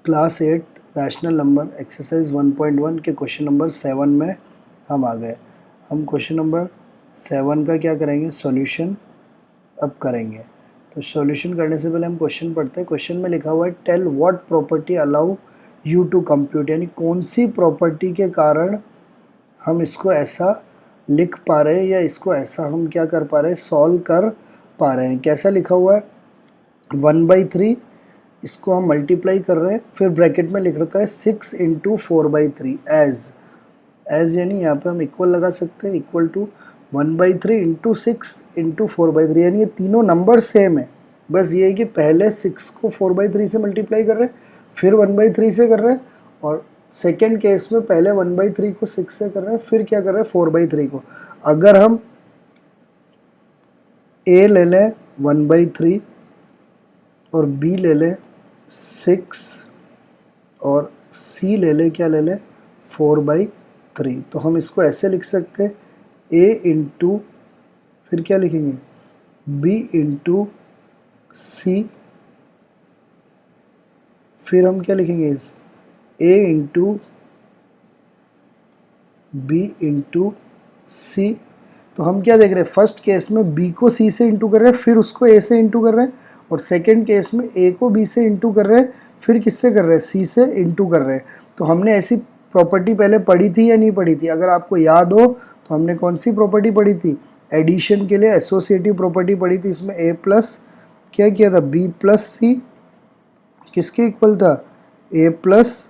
Class 8 rational number exercise 1.1 के question number 7 में हम आ गए। हम क्वेश्चन नंबर 7 का क्या करेंगे, सॉल्यूशन अब करेंगे। तो सॉल्यूशन करने से पहले हम क्वेश्चन पढ़ते हैं। क्वेश्चन में लिखा हुआ है tell what property allow you to compute, यानी कौन सी प्रॉपर्टी के कारण हम इसको ऐसा लिख पा रहे हैं या इसको ऐसा हम क्या कर पा रहे हैं, सॉल्व कर पा रहे हैं। कैसा लिखा हुआ है, 1/3 इसको हम मल्टीप्लाई कर रहे हैं, फिर ब्रैकेट में लिख रखा है 6 इंटू 4/3 एज यानी यहाँ पे हम इक्वल लगा सकते हैं, इक्वल टू 1/3 इंटू 6 इंटू 4/3, यानी ये तीनों नंबर सेम है। बस ये है कि पहले 6 को 4/3 से मल्टीप्लाई कर रहे हैं, फिर 1/3 से कर रहे हैं, और सेकेंड केस में पहले 1/3 को 6 से कर रहे हैं, फिर क्या कर रहे हैं 4/3 को। अगर हम ए ले लें 1/3 और बी ले लें 6 और सी ले लें, क्या ले लें 4/3, तो हम इसको ऐसे लिख सकते हैं ए इंटू फिर क्या लिखेंगे बी इंटू सी, फिर हम क्या लिखेंगे ए इंटू बी इंटू सी। तो हम क्या देख रहे हैं, फर्स्ट केस में बी को सी से इंटू कर रहे हैं, फिर उसको ए से इंटू कर रहे हैं, और सेकेंड केस में ए को बी से इंटू कर रहे हैं, फिर किससे कर रहे हैं, सी से इंटू कर रहे हैं। तो हमने ऐसी प्रॉपर्टी पहले पढ़ी थी या नहीं पढ़ी थी? अगर आपको याद हो तो हमने कौन सी प्रॉपर्टी पढ़ी थी, एडिशन के लिए एसोसिएटिव प्रॉपर्टी पढ़ी थी। इसमें ए प्लस क्या किया था, बी प्लस सी किसके इक्वल था, ए प्लस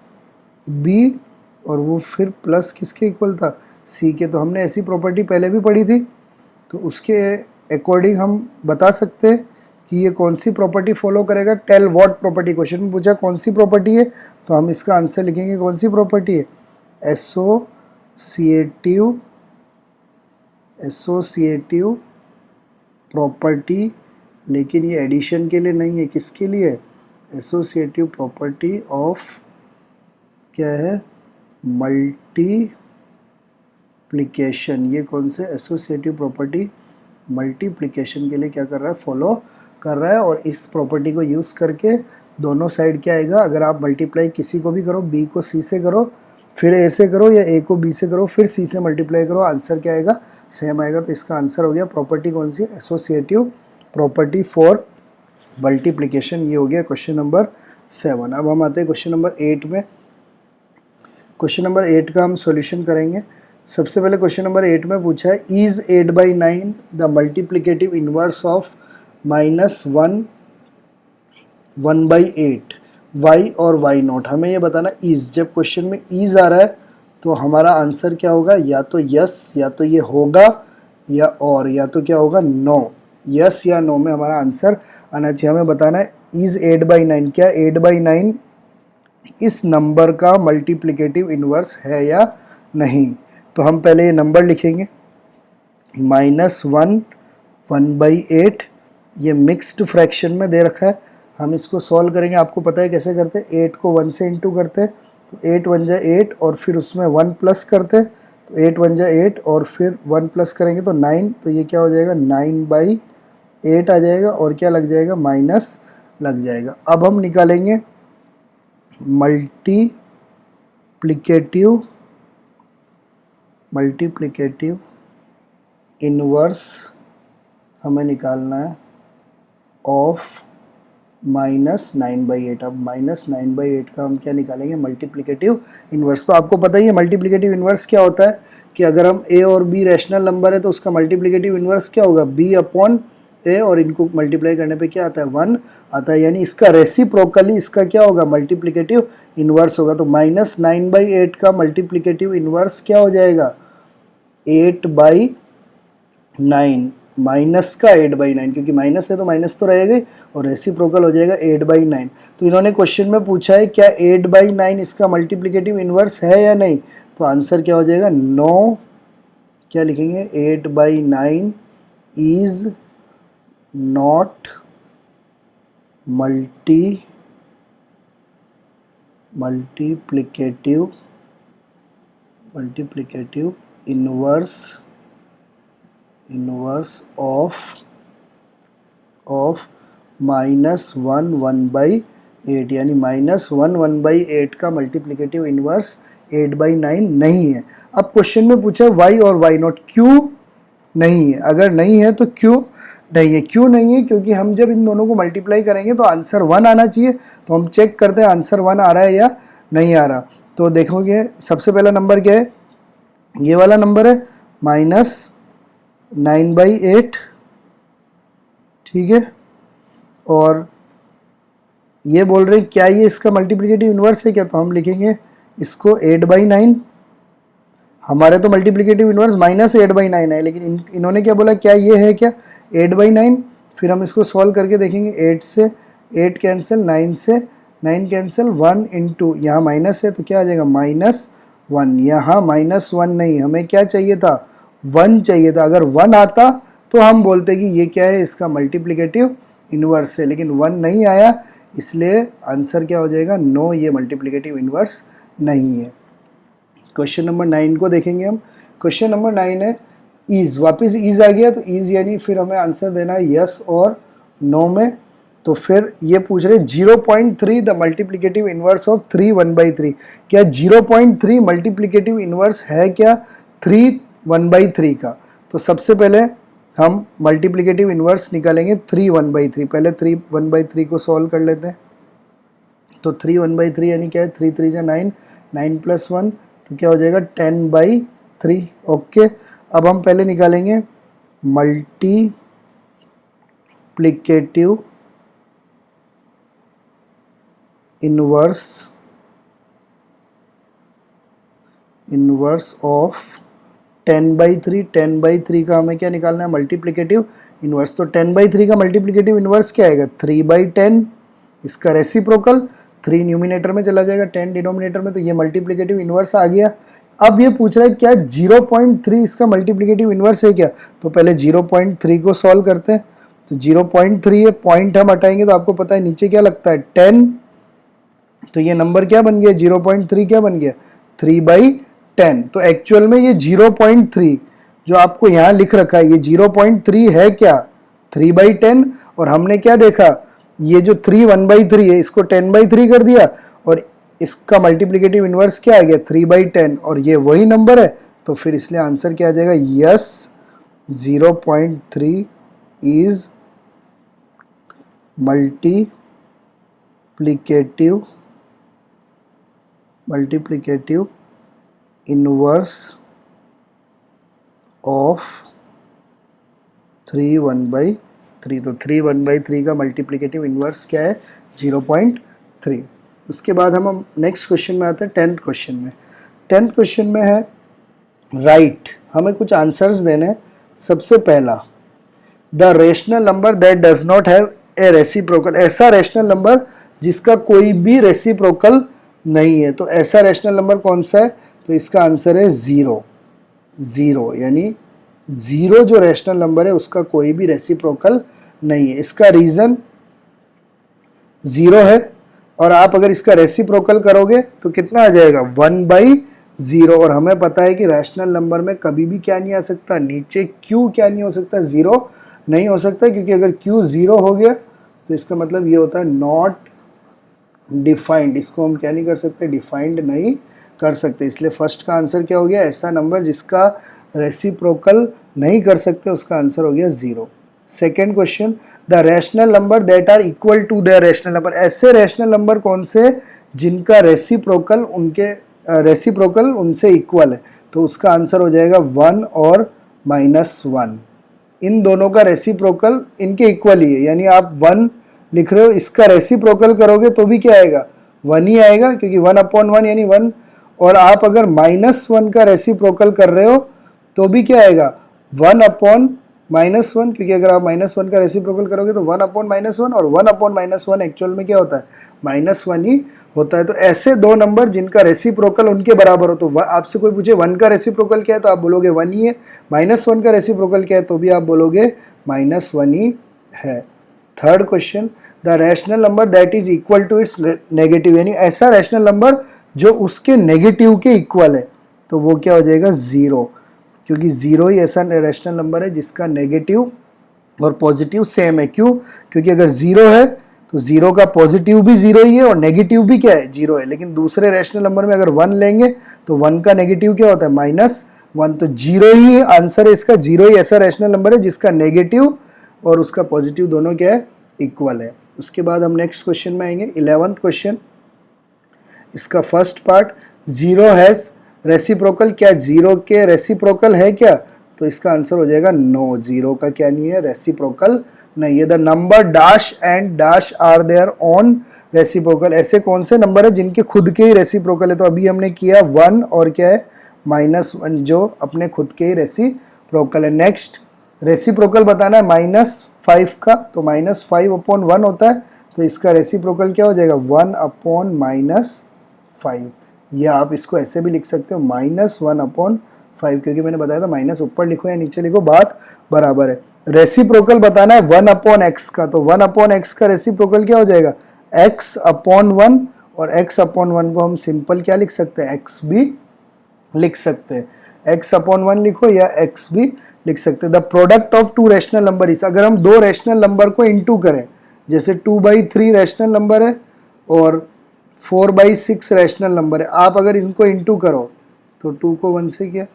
बी, और वो फिर प्लस किसके इक्वल था, सी के। तो हमने ऐसी प्रॉपर्टी पहले भी पढ़ी थी, तो उसके अकॉर्डिंग हम बता सकते हैं कि ये कौन सी प्रॉपर्टी फॉलो करेगा। टेल व्हाट प्रॉपर्टी, क्वेश्चन में पूछा कौन सी प्रॉपर्टी है, तो हम इसका आंसर लिखेंगे कौन सी प्रॉपर्टी है, एसोसिएटिव प्रॉपर्टी। लेकिन ये एडिशन के लिए नहीं है, किसके लिए, एसोसिएटिव प्रॉपर्टी ऑफ क्या है, मल्टीप्लिकेशन। ये कौन से एसोसिएटिव प्रॉपर्टी मल्टीप्लिकेशन के लिए क्या कर रहा है, फॉलो कर रहा है। और इस प्रॉपर्टी को यूज़ करके दोनों साइड क्या आएगा, अगर आप मल्टीप्लाई किसी को भी करो, बी को सी से करो, फिर ए से करो, या ए को बी से करो, फिर सी से मल्टीप्लाई करो, आंसर क्या आएगा, सेम आएगा। तो इसका आंसर हो गया प्रॉपर्टी कौन सी, एसोसिएटिव प्रॉपर्टी फॉर मल्टीप्लिकेशन। ये हो गया क्वेश्चन नंबर 7। अब हम आते हैं क्वेश्चन नंबर 8 में। क्वेश्चन नंबर 8 का हम सॉल्यूशन करेंगे। सबसे पहले क्वेश्चन नंबर 8 में पूछा है is 8/9 the multiplicative inverse of -1 1/8 why और वाई नॉट। हमें ये बताना इज, जब क्वेश्चन में इज आ रहा है तो हमारा आंसर क्या होगा, या तो यस, या तो ये होगा, या तो क्या होगा नो। यस या नो में हमारा आंसर आना चाहिए। हमें बताना है इज 8/9, क्या 8/9 इस नंबर का मल्टीप्लिकेटिव इन्वर्स है या नहीं। तो हम पहले ये नंबर लिखेंगे, -1 1/8, ये मिक्स्ड फ्रैक्शन में दे रखा है। हम इसको सॉल्व करेंगे, आपको पता है कैसे करते हैं, 8 को 1 से इंटू करते हैं, तो 8 1 जा 8, और फिर उसमें 1 प्लस करते हैं, तो 8 1 जा 8, और फिर 1 प्लस करेंगे तो 9, तो ये क्या हो जाएगा 9/8 आ जाएगा, और क्या लग जाएगा, माइनस लग जाएगा। अब हम निकालेंगे मल्टीप्लिकेटिव इनवर्स, हमें निकालना है ऑफ -9/8। अब -9/8 का हम क्या निकालेंगे, मल्टीप्लिकेटिव इनवर्स। तो आपको पता ही है मल्टीप्लिकेटिव इनवर्स क्या होता है, कि अगर हम ए और बी रैशनल नंबर है तो उसका मल्टीप्लिकेटिव इनवर्स क्या होगा, बी अपॉन ए, और इनको मल्टीप्लाई करने पे क्या आता है, 1 आता है, यानी इसका रेसिप्रोकली इसका क्या होगा, मल्टीप्लिकेटिव इनवर्स होगा। तो -9/8 का मल्टीप्लिकेटिव इनवर्स क्या हो जाएगा, 8/9, माइनस का 8/9, क्योंकि माइनस है तो माइनस तो रहेगा ही, और रेसिप्रोकल हो जाएगा 8/9। तो इन्होंने क्वेश्चन में पूछा है क्या 8/9 इसका मल्टीप्लिकेटिव इनवर्स है या नहीं, तो आंसर क्या हो जाएगा, नो। क्या लिखेंगे, 8/9 is not multiplicative inverse of -1 1/8। 8, यानी -1 1/8 का मल्टीप्लिकेटिव इन्वर्स 8/9 नहीं है। अब क्वेश्चन में पूछा y और y0, क्यों नहीं है? अगर नहीं है तो क्यों नहीं है? क्यों नहीं है? क्योंकि हम जब इन दोनों को मल्टीप्लाई करेंगे तो आंसर 1 आना चाहिए। तो हम चेक करते हैं आंसर 1 आ रहा है या नहीं आ रहा। तो देखोगे सबसे पहला नंबर क्या है, ये वाला नंबर है -9/8, ठीक है। और ये बोल रहे हैं क्या ये इसका मल्टीप्लिकेटिव इन्वर्स है क्या, तो हम लिखेंगे इसको 8/9। हमारे तो मल्टीप्लिकेटिव इन्वर्स -8/9 है, लेकिन इन्होंने क्या बोला, क्या ये है क्या 8/9। फिर हम इसको सॉल्व करके देखेंगे, 8 से 8 कैंसिल, 9 से 9 कैंसिल, 1 इंटू यहाँ माइनस है तो क्या आ जाएगा -1। यहाँ -1 नहीं, हमें क्या चाहिए था 1 चाहिए था। अगर 1 आता तो हम बोलते कि ये क्या है, इसका मल्टीप्लिकेटिव इन्वर्स है, लेकिन 1 नहीं आया, इसलिए आंसर क्या हो जाएगा, नो, ये मल्टीप्लिकेटिव इन्वर्स नहीं है। क्वेश्चन नंबर 9 को देखेंगे हम। क्वेश्चन नंबर 9 है इज, वापस इज आ गया, तो इज यानी फिर हमें आंसर देना है यस और नो में। तो फिर ये पूछ रहे 0.3 द मल्टीप्लिकेटिव इन्वर्स ऑफ 3 1/3। क्या 0.3 मल्टीप्लिकेटिव इन्वर्स है क्या 3 1/3 का? तो सबसे पहले हम मल्टीप्लिकेटिव इन्वर्स निकालेंगे 3 1/3। पहले 3 1/3 को सॉल्व कर लेते हैं। तो 3 1/3 यानी क्या है, 3 3 जा 9, 9 + 1 तो क्या हो जाएगा 10/3। ओके, अब हम पहले निकालेंगे मल्टीप्लिकेटिव इन्वर्स ऑफ 10/3। 10/3 का हमें क्या निकालना है, मल्टीप्लिकेटिव इन्वर्स। तो 10/3 का मल्टीप्लिकेटिव इन्वर्स क्या आएगा 3/10। इसका रेसिप्रोकल 3 न्यूमिनेटर में चला जाएगा, 10 डिनोमिनेटर में, तो ये मल्टीप्लिकेटिव इन्वर्स आ गया। अब ये पूछ रहा है क्या 0.3 इसका मल्टीप्लिकेटिव इन्वर्स है क्या, तो पहले 0.3 को सॉल्व करते हैं। तो 0.3 है, पॉइंट हम हटाएंगे तो आपको पता है नीचे क्या लगता है 10, तो ये नंबर क्या बन गया 0.3 क्या बन गया 3/10। तो एक्चुअल में ये 0.3 जो आपको यहाँ लिख रखा है, ये 0.3 है क्या 3/10। और हमने क्या देखा, ये जो 3 1/3 है इसको 10/3 कर दिया, और इसका मल्टीप्लिकेटिव इन्वर्स क्या आ गया 3/10, और ये वही नंबर है। तो फिर इसलिए आंसर क्या आ जाएगा, yes 0.3 is multiplicative inverse of 3 1/3। तो 3 1/3 का मल्टीप्लिकेटिव इन्वर्स क्या है 0.3। उसके बाद हम नेक्स्ट क्वेश्चन में आते हैं, 10th क्वेश्चन में। 10th क्वेश्चन में है राइट, हमें कुछ आंसर्स देने हैं। सबसे पहला, the rational number that does not have a reciprocal, ऐसा रेशनल नंबर जिसका कोई भी रेसिप्रोकल नहीं है। तो ऐसा रेशनल नंबर कौन सा है, तो इसका आंसर है 0, यानी 0 जो रेशनल नंबर है उसका कोई भी रेसिप्रोकल नहीं है। इसका रीज़न 0 है, और आप अगर इसका रेसिप्रोकल करोगे तो कितना आ जाएगा 1/0। और हमें पता है कि रैशनल नंबर में कभी भी क्या नहीं आ सकता, नीचे q क्या नहीं हो सकता, 0 नहीं हो सकता, क्योंकि अगर q 0 हो गया तो इसका मतलब ये होता है नॉट डिफाइंड। इसको हम क्या नहीं कर सकते, डिफाइंड नहीं कर सकते। इसलिए फर्स्ट का आंसर क्या हो गया, ऐसा नंबर जिसका रेसिप्रोकल नहीं कर सकते, उसका आंसर हो गया 0। Second question, the rational number that are equal to the rational number, ऐसे रैशनल नंबर कौन से जिनका रेसिप्रोकल उनसे इक्वल है। तो उसका आंसर हो जाएगा 1 और -1। इन दोनों का रेसिप्रोकल इनके इक्वल ही है, यानी आप 1 लिख रहे हो, इसका रेसिप्रोकल करोगे तो भी क्या आएगा 1 ही आएगा, क्योंकि 1/1 यानी 1। और आप अगर -1 का रेसिप्रोकल कर रहे हो तो भी क्या आएगा 1/-1, क्योंकि अगर आप -1 का रेसिप्रोकल करोगे तो 1/-1, और 1/-1 एक्चुअल में क्या होता है -1 ही होता है। तो ऐसे दो नंबर जिनका रेसिप्रोकल उनके बराबर हो, तो आपसे कोई पूछे 1 का रेसिप्रोकल क्या है तो आप बोलोगे 1 ही है, -1 का रेसिप्रोकल क्या है तो भी आप बोलोगे -1 ही है। Third question, the rational number that is equal to its negative, यानी ऐसा रैशनल नंबर जो उसके नेगेटिव के इक्वल है, तो वो क्या हो जाएगा 0, क्योंकि 0 ही ऐसा रैशनल नंबर है जिसका नेगेटिव और पॉजिटिव सेम है। क्यों, क्योंकि अगर 0 है तो 0 का पॉजिटिव भी 0 ही है और नेगेटिव भी क्या है 0 है। लेकिन दूसरे रैशनल नंबर में अगर 1 लेंगे तो 1 का नेगेटिव क्या होता है -1, तो 0 ही आंसर है इसका। 0 ही ऐसा रैशनल नंबर है जिसका नेगेटिव और उसका पॉजिटिव दोनों क्या है इक्वल है। उसके बाद हम नेक्स्ट क्वेश्चन में आएंगे 11th क्वेश्चन। इसका फर्स्ट पार्ट 0 हैज़ रेसिप्रोकल, क्या 0 के रेसिप्रोकल है क्या? तो इसका आंसर हो जाएगा नो, 0 का क्या नहीं है रेसिप्रोकल नहीं है। The number dash and dash are there on reciprocal, ऐसे कौन से नंबर है जिनके खुद के ही रेसिप्रोकल है? तो अभी हमने किया 1 और क्या है -1 जो अपने खुद के ही रेसिप्रोकल है। नेक्स्ट रेसिप्रोकल बताना है -5 का, तो -5/1 होता है, तो इसका रेसिप्रोकल क्या हो जाएगा 1/-5। या आप इसको ऐसे भी लिख सकते हो -1/5, क्योंकि मैंने बताया था माइनस ऊपर लिखो या नीचे लिखो बात बराबर है। रेसिप्रोकल बताना है 1/x का, तो 1/x का रेसिप्रोकल क्या हो जाएगा x/1, और x/1 को हम सिंपल क्या लिख सकते हैं x भी लिख सकते हैं। x/1 लिखो या x भी लिख सकते हैं। The product of to rational number इस, अगर हम दो रैशनल नंबर को इंटू करें, जैसे 2/3 रैशनल नंबर है और 4/6 रैशनल नंबर है, आप अगर इनको इंटू करो तो 2 को 1 से किया,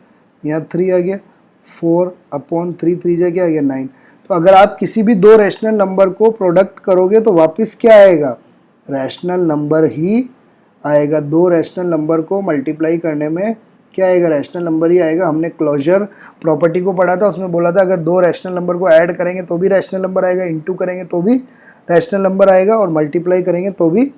यहाँ 3 आ गया, 4/3, 3 जा क्या आ गया 9। तो अगर आप किसी भी दो रैशनल नंबर को प्रोडक्ट करोगे तो वापस क्या आएगा रैशनल नंबर ही आएगा। दो रैशनल नंबर को मल्टीप्लाई करने में क्या आएगा रैशनल नंबर ही आएगा। हमने क्लोजर प्रॉपर्टी को पढ़ा था, उसमें बोला था अगर दो रैशनल नंबर को ऐड करेंगे तो भी रैशनल नंबर आएगा, इंटू करेंगे तो भी रैशनल नंबर आएगा और मल्टीप्लाई करेंगे तो भी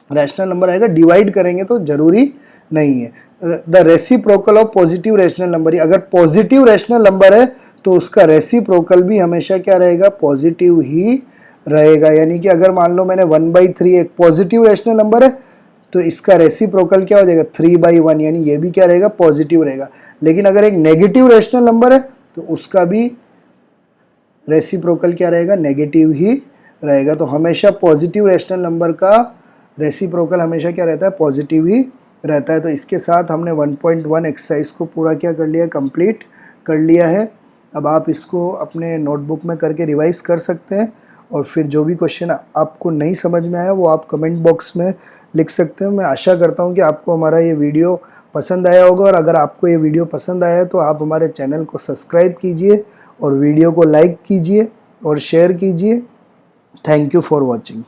रैशनल नंबर आएगा। डिवाइड करेंगे तो जरूरी नहीं है। The reciprocal of positive rational number, अगर पॉजिटिव रैशनल नंबर है तो उसका रेसिप्रोकल भी हमेशा क्या रहेगा पॉजिटिव ही रहेगा। यानी कि अगर मान लो मैंने 1/3 एक पॉजिटिव रैशनल नंबर है तो इसका रेसिप्रोकल क्या हो जाएगा 3/1, यानी ये भी क्या रहेगा पॉजिटिव रहेगा। लेकिन अगर एक नेगेटिव रैशनल नंबर है तो उसका भी रेसिप्रोकल क्या रहेगा नेगेटिव ही रहेगा। तो हमेशा पॉजिटिव रैशनल नंबर का रेसिप्रोकल हमेशा क्या रहता है पॉजिटिव ही रहता है। तो इसके साथ हमने 1.1 एक्सरसाइज को पूरा क्या कर लिया कंप्लीट कर लिया है। अब आप इसको अपने नोटबुक में करके रिवाइज कर सकते हैं और फिर जो भी क्वेश्चन आपको नहीं समझ में आया वो आप कमेंट बॉक्स में लिख सकते हो। मैं आशा करता हूँ कि आपको हमारा ये वीडियो पसंद आया होगा, और अगर आपको ये वीडियो पसंद आया है तो आप हमारे चैनल को सब्सक्राइब कीजिए और वीडियो को लाइक कीजिए और शेयर कीजिए। Thank you for watching.